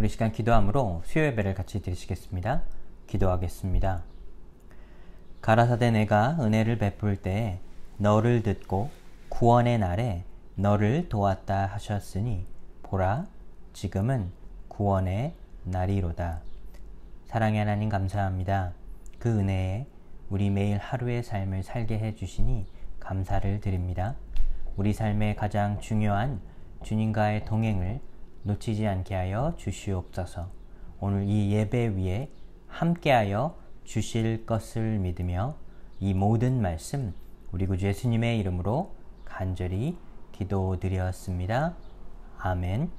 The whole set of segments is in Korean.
우리 시간 기도함으로 수요 예배를 같이 드리시겠습니다. 기도하겠습니다. 가라사대 내가 은혜를 베풀 때에 너를 듣고 구원의 날에 너를 도왔다 하셨으니 보라 지금은 구원의 날이로다. 사랑의 하나님 감사합니다. 그 은혜에 우리 매일 하루의 삶을 살게 해주시니 감사를 드립니다. 우리 삶의 가장 중요한 주님과의 동행을 놓치지 않게 하여 주시옵소서. 오늘 이 예배 위에 함께하여 주실 것을 믿으며 이 모든 말씀 우리 구주 예수님의 이름으로 간절히 기도드렸습니다. 아멘.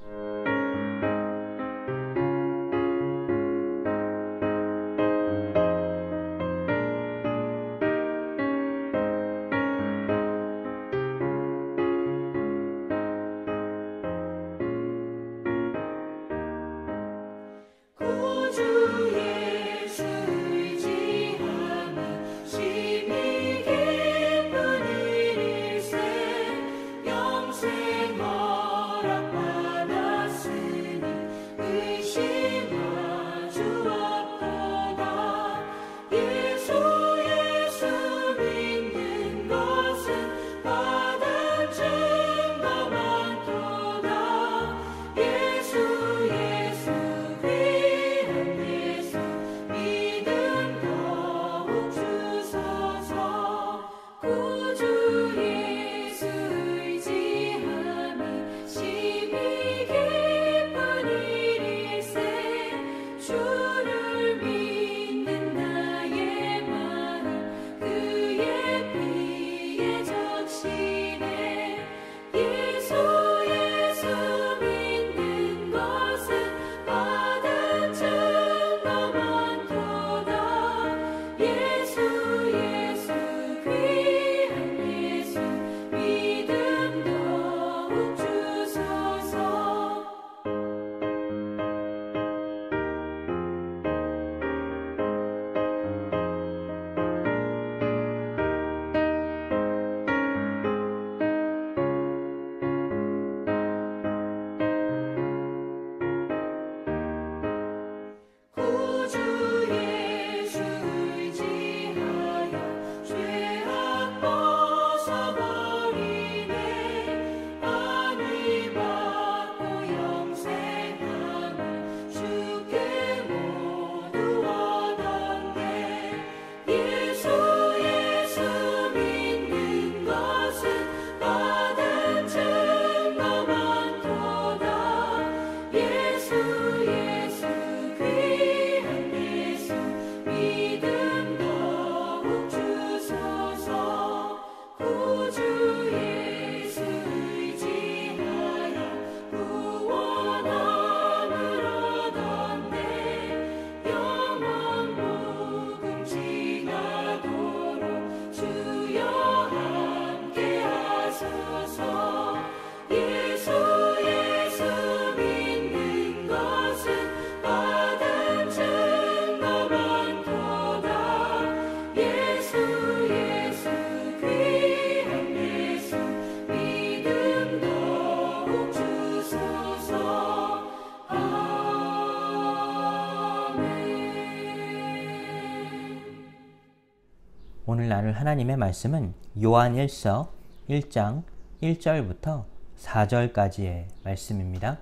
오늘 나눌 하나님의 말씀은 요한일서 1장 1절부터 4절까지의 말씀입니다.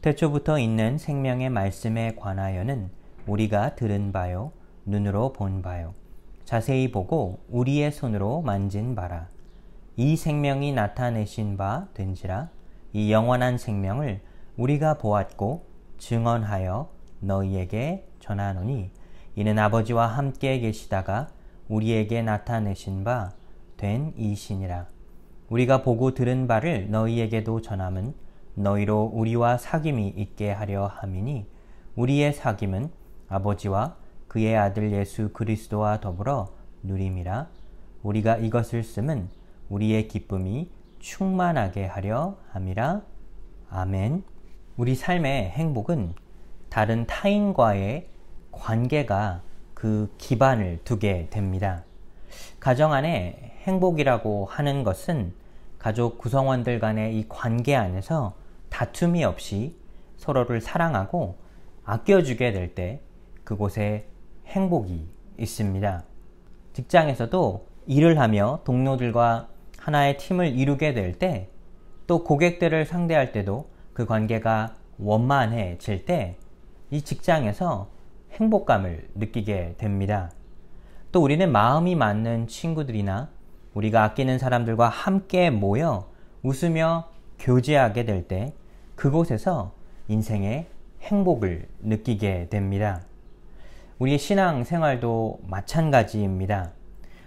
태초부터 있는 생명의 말씀에 관하여는 우리가 들은 바요, 눈으로 본 바요, 자세히 보고 우리의 손으로 만진 바라. 이 생명이 나타내신 바 된지라. 이 영원한 생명을 우리가 보았고 증언하여 너희에게 전하노니 이는 아버지와 함께 계시다가 우리에게 나타내신 바 된 이시니라. 우리가 보고 들은 바를 너희에게도 전함은 너희로 우리와 사귐이 있게 하려 함이니 우리의 사귐은 아버지와 그의 아들 예수 그리스도와 더불어 누림이라. 우리가 이것을 쓰면 우리의 기쁨이 충만하게 하려 함이라. 아멘. 우리 삶의 행복은 다른 타인과의 관계가 그 기반을 두게 됩니다. 가정 안에 행복이라고 하는 것은 가족 구성원들 간의 이 관계 안에서 다툼이 없이 서로를 사랑하고 아껴주게 될 때 그곳에 행복이 있습니다. 직장에서도 일을 하며 동료들과 하나의 팀을 이루게 될 때, 또 고객들을 상대할 때도 그 관계가 원만해질 때 이 직장에서 행복감을 느끼게 됩니다. 또 우리는 마음이 맞는 친구들이나 우리가 아끼는 사람들과 함께 모여 웃으며 교제하게 될 때 그곳에서 인생의 행복을 느끼게 됩니다. 우리의 신앙 생활도 마찬가지입니다.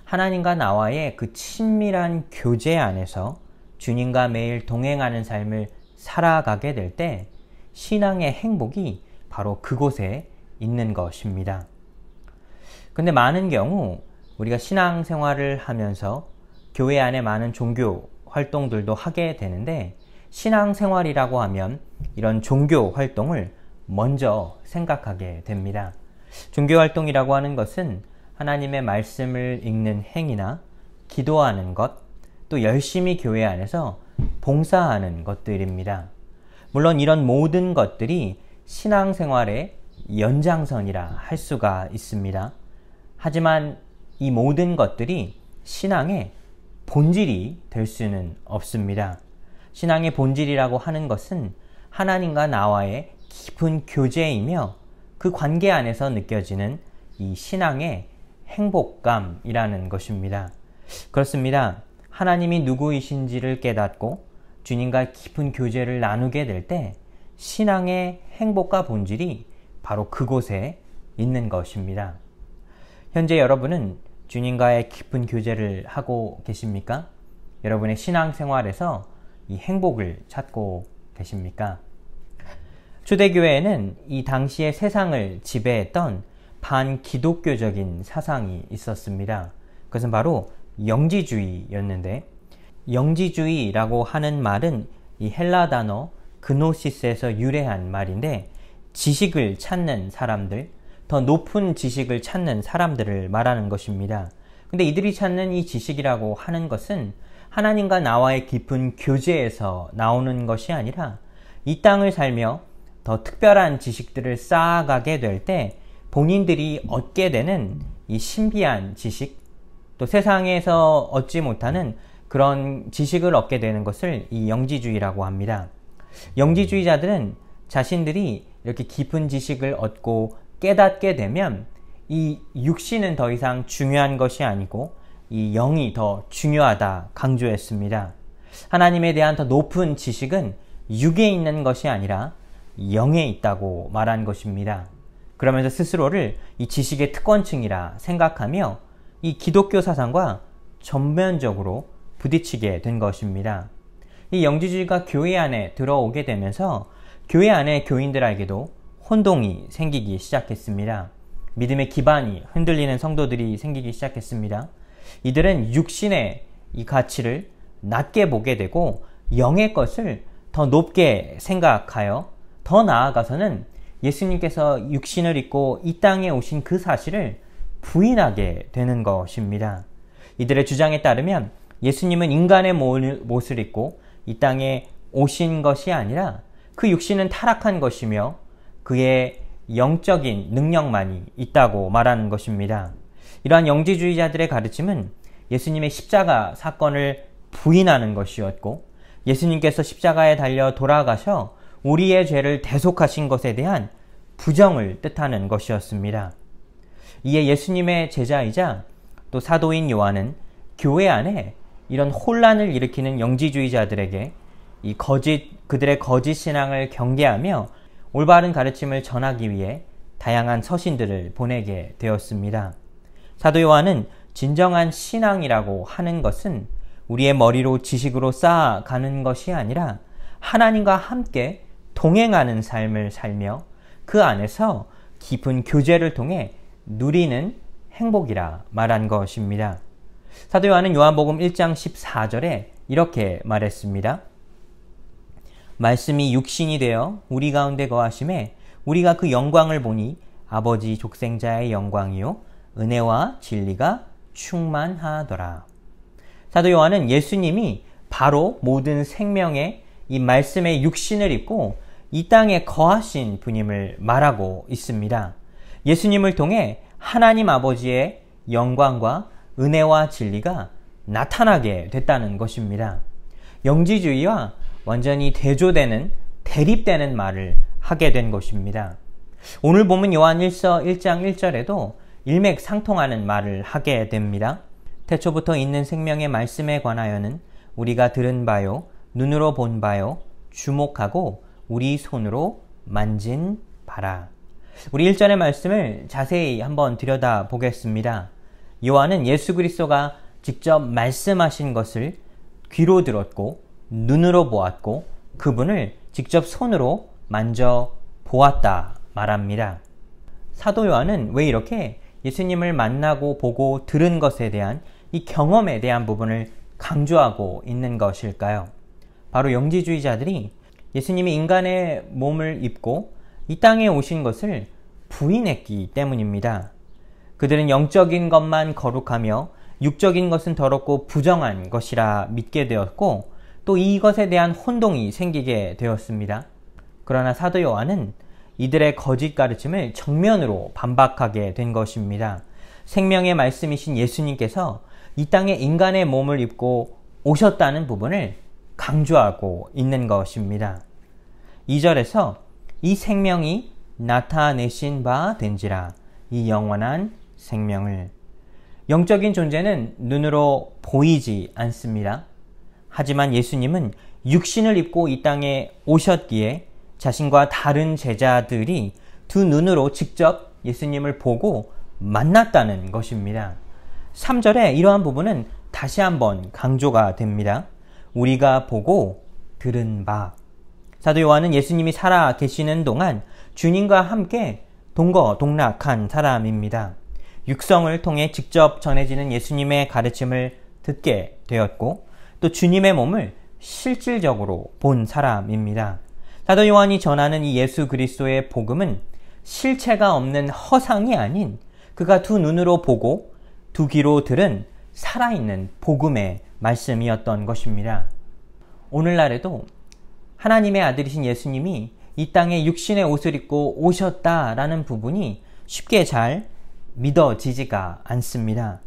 하나님과 나와의 그 친밀한 교제 안에서 주님과 매일 동행하는 삶을 살아가게 될 때 신앙의 행복이 바로 그곳에 있는 것입니다. 근데 많은 경우 우리가 신앙 생활을 하면서 교회 안에 많은 종교 활동들도 하게 되는데, 신앙 생활이라고 하면 이런 종교 활동을 먼저 생각하게 됩니다. 종교 활동이라고 하는 것은 하나님의 말씀을 읽는 행위나 기도하는 것, 또 열심히 교회 안에서 봉사하는 것들입니다. 물론 이런 모든 것들이 신앙생활의 연장선이라 할 수가 있습니다. 하지만 이 모든 것들이 신앙의 본질이 될 수는 없습니다. 신앙의 본질이라고 하는 것은 하나님과 나와의 깊은 교제이며 그 관계 안에서 느껴지는 이 신앙의 행복감이라는 것입니다. 그렇습니다. 하나님이 누구이신지를 깨닫고 주님과 깊은 교제를 나누게 될 때 신앙의 행복과 본질이 바로 그곳에 있는 것입니다. 현재 여러분은 주님과의 깊은 교제를 하고 계십니까? 여러분의 신앙생활에서 이 행복을 찾고 계십니까? 초대교회에는 이 당시의 세상을 지배했던 반기독교적인 사상이 있었습니다. 그것은 바로 영지주의였는데, 영지주의라고 하는 말은 이 헬라 단어 그노시스에서 유래한 말인데, 지식을 찾는 사람들, 더 높은 지식을 찾는 사람들을 말하는 것입니다. 근데 이들이 찾는 이 지식이라고 하는 것은 하나님과 나와의 깊은 교제에서 나오는 것이 아니라 이 땅을 살며 더 특별한 지식들을 쌓아가게 될 때 본인들이 얻게 되는 이 신비한 지식, 또 세상에서 얻지 못하는 그런 지식을 얻게 되는 것을 이 영지주의라고 합니다. 영지주의자들은 자신들이 이렇게 깊은 지식을 얻고 깨닫게 되면 이 육신은 더 이상 중요한 것이 아니고 이 영이 더 중요하다 강조했습니다. 하나님에 대한 더 높은 지식은 육에 있는 것이 아니라 영에 있다고 말한 것입니다. 그러면서 스스로를 이 지식의 특권층이라 생각하며 이 기독교 사상과 전면적으로 부딪히게 된 것입니다. 이 영지주의가 교회 안에 들어오게 되면서 교회 안에 교인들에게도 혼동이 생기기 시작했습니다. 믿음의 기반이 흔들리는 성도들이 생기기 시작했습니다. 이들은 육신의 이 가치를 낮게 보게 되고 영의 것을 더 높게 생각하여 더 나아가서는 예수님께서 육신을 입고 이 땅에 오신 그 사실을 부인하게 되는 것입니다. 이들의 주장에 따르면 예수님은 인간의 못을 입고 이 땅에 오신 것이 아니라 그 육신은 타락한 것이며 그의 영적인 능력만이 있다고 말하는 것입니다. 이러한 영지주의자들의 가르침은 예수님의 십자가 사건을 부인하는 것이었고, 예수님께서 십자가에 달려 돌아가셔 우리의 죄를 대속하신 것에 대한 부정을 뜻하는 것이었습니다. 이에 예수님의 제자이자 또 사도인 요한은 교회 안에 이런 혼란을 일으키는 영지주의자들에게 그들의 거짓 신앙을 경계하며 올바른 가르침을 전하기 위해 다양한 서신들을 보내게 되었습니다. 사도 요한은 진정한 신앙이라고 하는 것은 우리의 머리로 지식으로 쌓아가는 것이 아니라 하나님과 함께 동행하는 삶을 살며 그 안에서 깊은 교제를 통해 누리는 행복이라 말한 것입니다. 사도 요한은 요한복음 1장 14절에 이렇게 말했습니다. 말씀이 육신이 되어 우리 가운데 거하심에 우리가 그 영광을 보니 아버지 족생자의 영광이요 은혜와 진리가 충만하더라. 사도 요한은 예수님이 바로 모든 생명의 이 말씀의 육신을 입고 이 땅에 거하신 분임을 말하고 있습니다. 예수님을 통해 하나님 아버지의 영광과 은혜와 진리가 나타나게 됐다는 것입니다. 영지주의와 완전히 대조되는, 대립되는 말을 하게 된 것입니다. 오늘 보면 요한일서 1장 1절에도 일맥상통하는 말을 하게 됩니다. 태초부터 있는 생명의 말씀에 관하여는 우리가 들은 바요, 눈으로 본 바요, 주목하고 우리 손으로 만진 바라. 우리 1절의 말씀을 자세히 한번 들여다보겠습니다. 요한은 예수 그리스도가 직접 말씀하신 것을 귀로 들었고 눈으로 보았고 그분을 직접 손으로 만져 보았다 말합니다. 사도 요한은 왜 이렇게 예수님을 만나고 보고 들은 것에 대한 이 경험에 대한 부분을 강조하고 있는 것일까요? 바로 영지주의자들이 예수님이 인간의 몸을 입고 이 땅에 오신 것을 부인했기 때문입니다. 그들은 영적인 것만 거룩하며 육적인 것은 더럽고 부정한 것이라 믿게 되었고 또 이것에 대한 혼동이 생기게 되었습니다. 그러나 사도 요한은 이들의 거짓 가르침을 정면으로 반박하게 된 것입니다. 생명의 말씀이신 예수님께서 이 땅에 인간의 몸을 입고 오셨다는 부분을 강조하고 있는 것입니다. 2절에서 이 생명이 나타내신 바 된지라, 이 영원한 생명을. 영적인 존재는 눈으로 보이지 않습니다. 하지만 예수님은 육신을 입고 이 땅에 오셨기에 자신과 다른 제자들이 두 눈으로 직접 예수님을 보고 만났다는 것입니다. 3절에 이러한 부분은 다시 한번 강조가 됩니다. 우리가 보고 들은 바. 사도 요한은 예수님이 살아 계시는 동안 주님과 함께 동거동락한 사람입니다. 육성을 통해 직접 전해지는 예수님의 가르침을 듣게 되었고 또 주님의 몸을 실질적으로 본 사람입니다. 사도 요한이 전하는 이 예수 그리스도의 복음은 실체가 없는 허상이 아닌 그가 두 눈으로 보고 두 귀로 들은 살아있는 복음의 말씀이었던 것입니다. 오늘날에도 하나님의 아들이신 예수님이 이 땅에 육신의 옷을 입고 오셨다라는 부분이 쉽게 잘 믿어지지가 않습니다.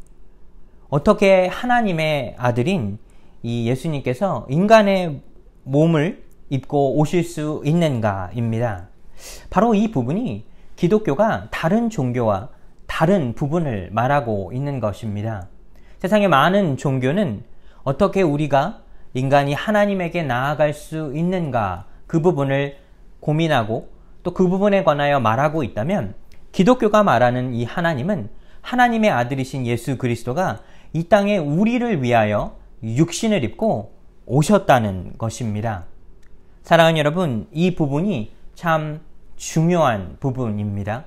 어떻게 하나님의 아들인 이 예수님께서 인간의 몸을 입고 오실 수 있는가입니다. 바로 이 부분이 기독교가 다른 종교와 다른 부분을 말하고 있는 것입니다. 세상의 많은 종교는 어떻게 우리가 인간이 하나님에게 나아갈 수 있는가 그 부분을 고민하고 또 그 부분에 관하여 말하고 있다면 기독교가 말하는 이 하나님은 하나님의 아들이신 예수 그리스도가 이 땅에 우리를 위하여 육신을 입고 오셨다는 것입니다. 사랑하는 여러분, 이 부분이 참 중요한 부분입니다.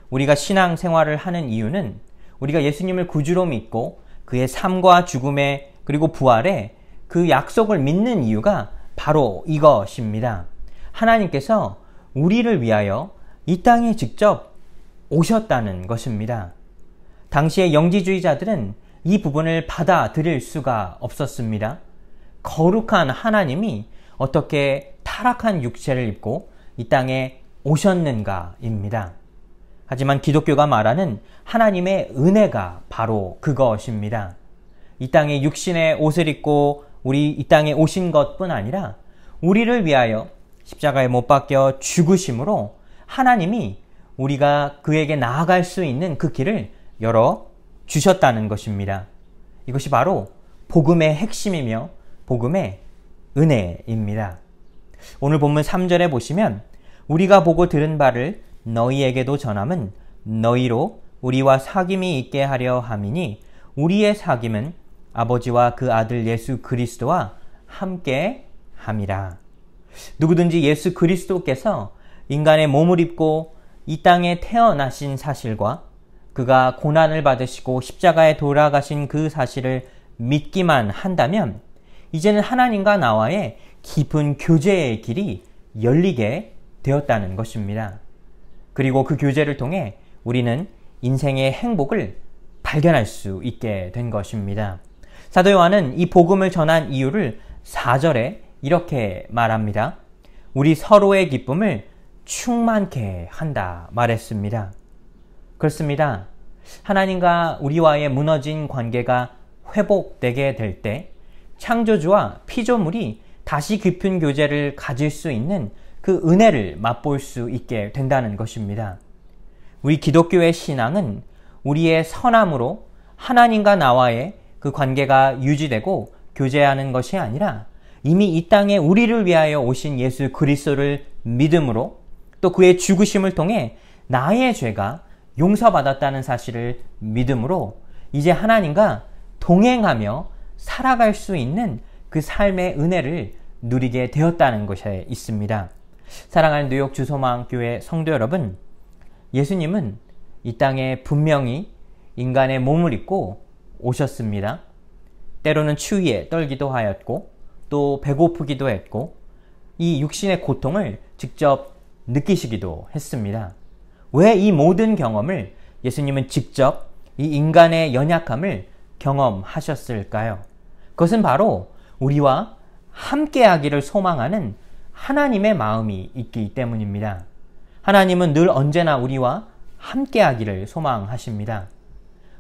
우리가 신앙생활을 하는 이유는 우리가 예수님을 구주로 믿고 그의 삶과 죽음에 그리고 부활에 그 약속을 믿는 이유가 바로 이것입니다. 하나님께서 우리를 위하여 이 땅에 직접 오셨다는 것입니다. 당시의 영지주의자들은 이 부분을 받아들일 수가 없었습니다. 거룩한 하나님이 어떻게 타락한 육체를 입고 이 땅에 오셨는가입니다. 하지만 기독교가 말하는 하나님의 은혜가 바로 그것입니다. 이 땅에 육신의 옷을 입고 우리 이 땅에 오신 것뿐 아니라 우리를 위하여 십자가에 못 박혀 죽으심으로 하나님이 우리가 그에게 나아갈 수 있는 그 길을 열어 주셨다는 것입니다. 이것이 바로 복음의 핵심이며 복음의 은혜입니다. 오늘 본문 3절에 보시면 우리가 보고 들은 바를 너희에게도 전함은 너희로 우리와 사귐이 있게 하려 함이니 우리의 사귐은 아버지와 그 아들 예수 그리스도와 함께 함이라. 누구든지 예수 그리스도께서 인간의 몸을 입고 이 땅에 태어나신 사실과 그가 고난을 받으시고 십자가에 돌아가신 그 사실을 믿기만 한다면 이제는 하나님과 나와의 깊은 교제의 길이 열리게 되었다는 것입니다. 그리고 그 교제를 통해 우리는 인생의 행복을 발견할 수 있게 된 것입니다. 사도 요한은 이 복음을 전한 이유를 4절에 이렇게 말합니다. 우리 서로의 기쁨을 충만케 한다 말했습니다. 그렇습니다. 하나님과 우리와의 무너진 관계가 회복되게 될 때 창조주와 피조물이 다시 깊은 교제를 가질 수 있는 그 은혜를 맛볼 수 있게 된다는 것입니다. 우리 기독교의 신앙은 우리의 선함으로 하나님과 나와의 그 관계가 유지되고 교제하는 것이 아니라 이미 이 땅에 우리를 위하여 오신 예수 그리스도를 믿음으로 또 그의 죽으심을 통해 나의 죄가 용서받았다는 사실을 믿음으로 이제 하나님과 동행하며 살아갈 수 있는 그 삶의 은혜를 누리게 되었다는 것에 있습니다. 사랑하는 뉴욕 주소망교회 성도 여러분, 예수님은 이 땅에 분명히 인간의 몸을 입고 오셨습니다. 때로는 추위에 떨기도 하였고 또 배고프기도 했고 이 육신의 고통을 직접 느끼시기도 했습니다. 왜 이 모든 경험을 예수님은 직접 이 인간의 연약함을 경험하셨을까요? 그것은 바로 우리와 함께하기를 소망하는 하나님의 마음이 있기 때문입니다. 하나님은 늘 언제나 우리와 함께하기를 소망하십니다.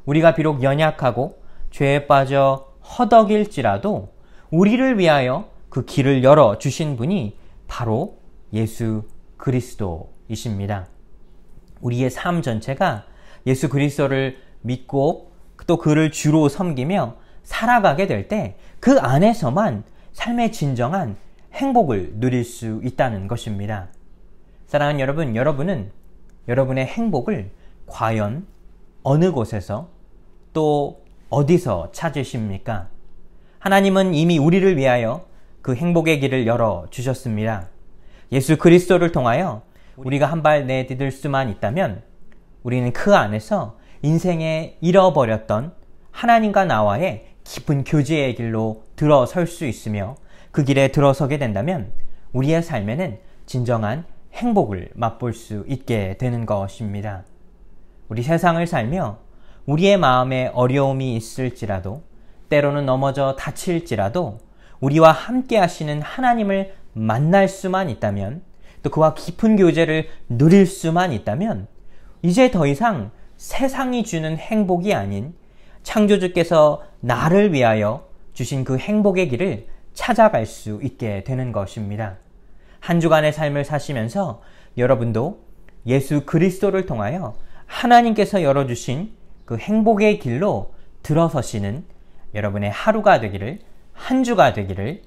우리가 비록 연약하고 죄에 빠져 허덕일지라도 우리를 위하여 그 길을 열어주신 분이 바로 예수 그리스도이십니다. 우리의 삶 전체가 예수 그리스도를 믿고 또 그를 주로 섬기며 살아가게 될 때 그 안에서만 삶의 진정한 행복을 누릴 수 있다는 것입니다. 사랑하는 여러분, 여러분은 여러분의 행복을 과연 어느 곳에서 또 어디서 찾으십니까? 하나님은 이미 우리를 위하여 그 행복의 길을 열어주셨습니다. 예수 그리스도를 통하여 우리가 한 발 내디딜 수만 있다면 우리는 그 안에서 인생에 잃어버렸던 하나님과 나와의 깊은 교제의 길로 들어설 수 있으며 그 길에 들어서게 된다면 우리의 삶에는 진정한 행복을 맛볼 수 있게 되는 것입니다. 우리 세상을 살며 우리의 마음에 어려움이 있을지라도 때로는 넘어져 다칠지라도 우리와 함께 하시는 하나님을 만날 수만 있다면 또 그와 깊은 교제를 누릴 수만 있다면 이제 더 이상 세상이 주는 행복이 아닌 창조주께서 나를 위하여 주신 그 행복의 길을 찾아갈 수 있게 되는 것입니다. 한 주간의 삶을 사시면서 여러분도 예수 그리스도를 통하여 하나님께서 열어주신 그 행복의 길로 들어서시는 여러분의 하루가 되기를, 한 주가 되기를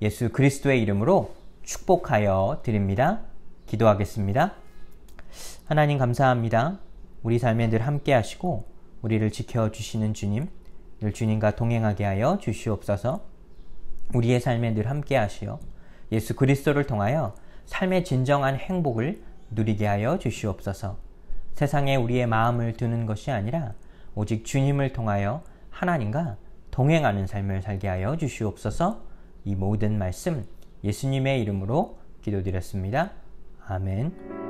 예수 그리스도의 이름으로 축복하여 드립니다. 기도하겠습니다. 하나님 감사합니다. 우리 삶에 늘 함께 하시고 우리를 지켜주시는 주님, 늘 주님과 동행하게 하여 주시옵소서. 우리의 삶에 늘 함께 하시어 예수 그리스도를 통하여 삶의 진정한 행복을 누리게 하여 주시옵소서. 세상에 우리의 마음을 두는 것이 아니라 오직 주님을 통하여 하나님과 동행하는 삶을 살게 하여 주시옵소서. 이 모든 말씀 예수님의 이름으로 기도드렸습니다. 아멘.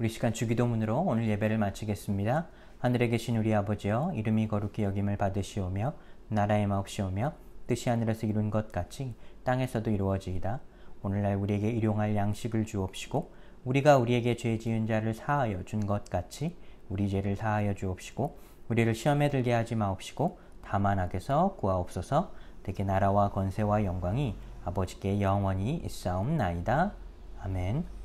우리 시간 주기도문으로 오늘 예배를 마치겠습니다. 하늘에 계신 우리 아버지여, 이름이 거룩히 여김을 받으시오며 나라의 마옵시오며 뜻이 하늘에서 이룬 것 같이 땅에서도 이루어지이다. 오늘날 우리에게 일용할 양식을 주옵시고 우리가 우리에게 죄 지은 자를 사하여 준 것 같이 우리 죄를 사하여 주옵시고 우리를 시험에 들게 하지 마옵시고 다만 악에서 구하옵소서. 대개 나라와 권세와 영광이 아버지께 영원히 있사옵나이다. 아멘.